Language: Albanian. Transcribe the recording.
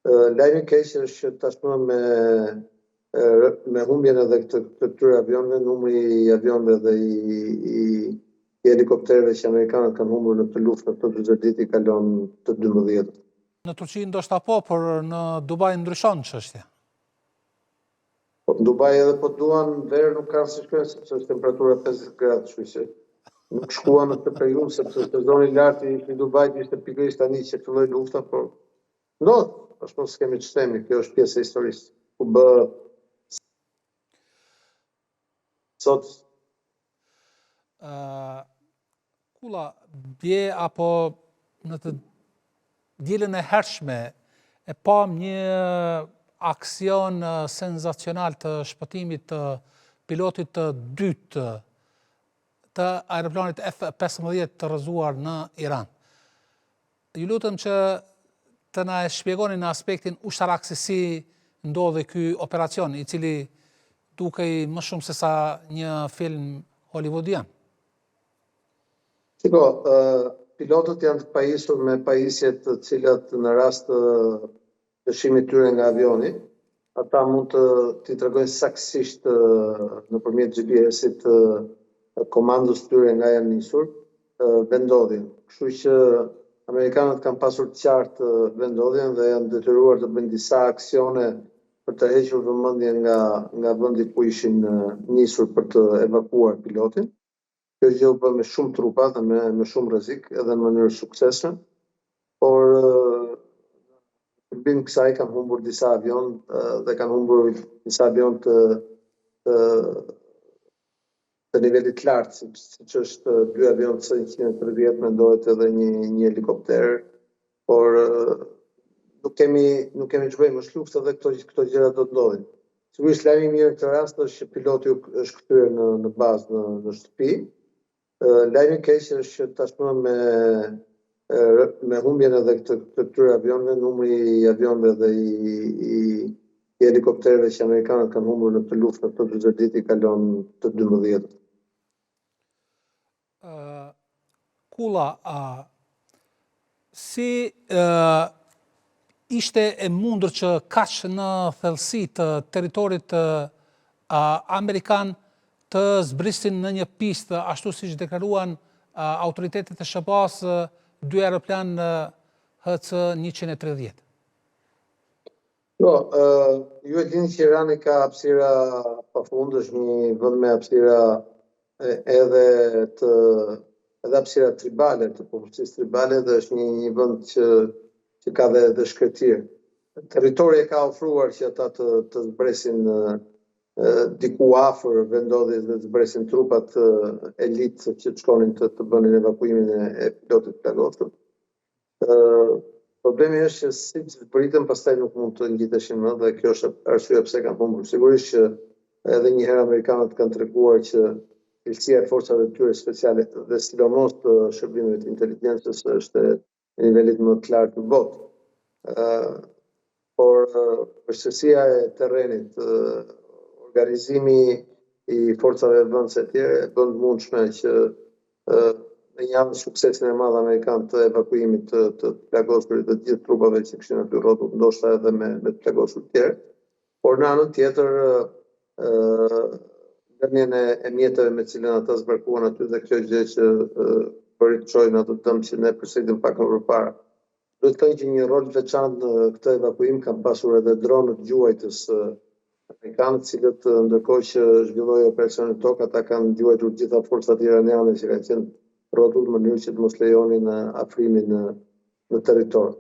Lajmi i keq është që tashmë me humbjen edhe të këtyre avionëve, numri i avionëve dhe i helikopterëve që amerikanët kanë humbur në këtë luftë në këto 40 ditë i kalon të 12. Në Turqi ndoshta po, por në Dubai ndryshon çështja. Në Dubai edhe po duan verë nuk kanë si shkojnë sepse është temperatura 50 gradë, kështu që nuk shkuan në këtë periudhë sepse sezoni i lartë i Dubait ishte pikërisht tani që filloi lufta, por ndodh, ashtu s'kemi ç'themi, kjo është pjesë e historisë. Ku bë sot Kulla, bie apo në të dielën e hershme e pam një aksion senzacional të shpëtimit të pilotit të dytë të aeroplanit F-15 të rrëzuar në Iran. Ju lutem që të na e shpjegoni në aspektin ushtarak se si ndodhi ky operacion, i cili dukej më shumë se sa një film hollywoodian. Shiko, pilotët janë të pajisur me pajisjet të cilat në rast të lëshimit tyre nga avioni, ata mund t'i tregojnë saktësisht nëpërmjet GPS-it komandos tyre nga janë nisur vendodhjen. Kështu që amerikanët kanë pasur të qartë vendodhjen dhe janë detyruar të bëjnë disa aksione për të hequr vëmendjen nga vendi ku ishin nisur për të evakuuar pilotin. Kjo gjë u bë me shumë trupa dhe me shumë rrezik edhe në mënyrë suksesshme, por përbim kësaj kanë humbur disa avion dhe kanë humbur disa avion të nivelit lartë, siç është 2 avion C-130, mendohet edhe një helikopter, por nuk kemi ç'bëjmë, është luftë dhe këto gjëra do të ndodhin. Sigurisht lajmi i mirë në këtë rast është që piloti është kthyer në bazë në shtëpi. Lajmi i keq është që tashmë me humbjen edhe të këtyre avionëve, numri i avionëve dhe i helikopterëve që amerikanët kanë humbur në këtë luftë në këto 40 ditë i kalon të 12. Kulla, si ishte e mundur që kaq në thellësi të territorit amerikan të zbrisin në një pistë, ashtu siç deklaruan autoritetet e SHBA-s 2 aeroplan HC-130? Jo, ju e dini që Irani ka hapësira pafund, është një vend me hapësira edhe hapësira tribale, të popullsisë tribale, dhe është një vend që ka dhe shkretir. Territori e ka ofruar që ata të zbresin diku afër vendodhjes dhe të zbresin trupat elitë që të shkonin të bënin evakuimin e pilotit plagosur. Problemi është që siç zbritën, pastaj nuk mund të ngjiteshin më dhe kjo është arsyeja pse kanë humbur. Sigurisht që edhe një herë amerikanët kanë treguar që cilësia e forcave të tyre speciale dhe sidomos të shërbimeve të inteligjencës është në nivelit më të lartë në botë. Por vështirësia e terrenit, organizimi i forcave vendse të tjera bën të mundshme që në një anë suksesin e madh amerikan të evakuimit të plagosurit dhe të gjithë trupave që kishin aty rrotull, ndoshta edhe me të plagosur të tjerë. Por në anën tjetër dhënien e mjeteve me cilën ata zbarkuan aty dhe kjo gjë që bëri të çojnë ato dëm që ne përsëritëm pak më përpara. Duhet të thënë që një rol veçantë në këtë evakuim kanë pasur edhe dronët gjuajtës amerikanë, të cilët ndërkohë që zhvilloi operacionin tokë, ata kanë gjuajtur gjitha forcat iraniane që kanë qenë rrotull në mënyrë që të mos lejonin afrimin në territor.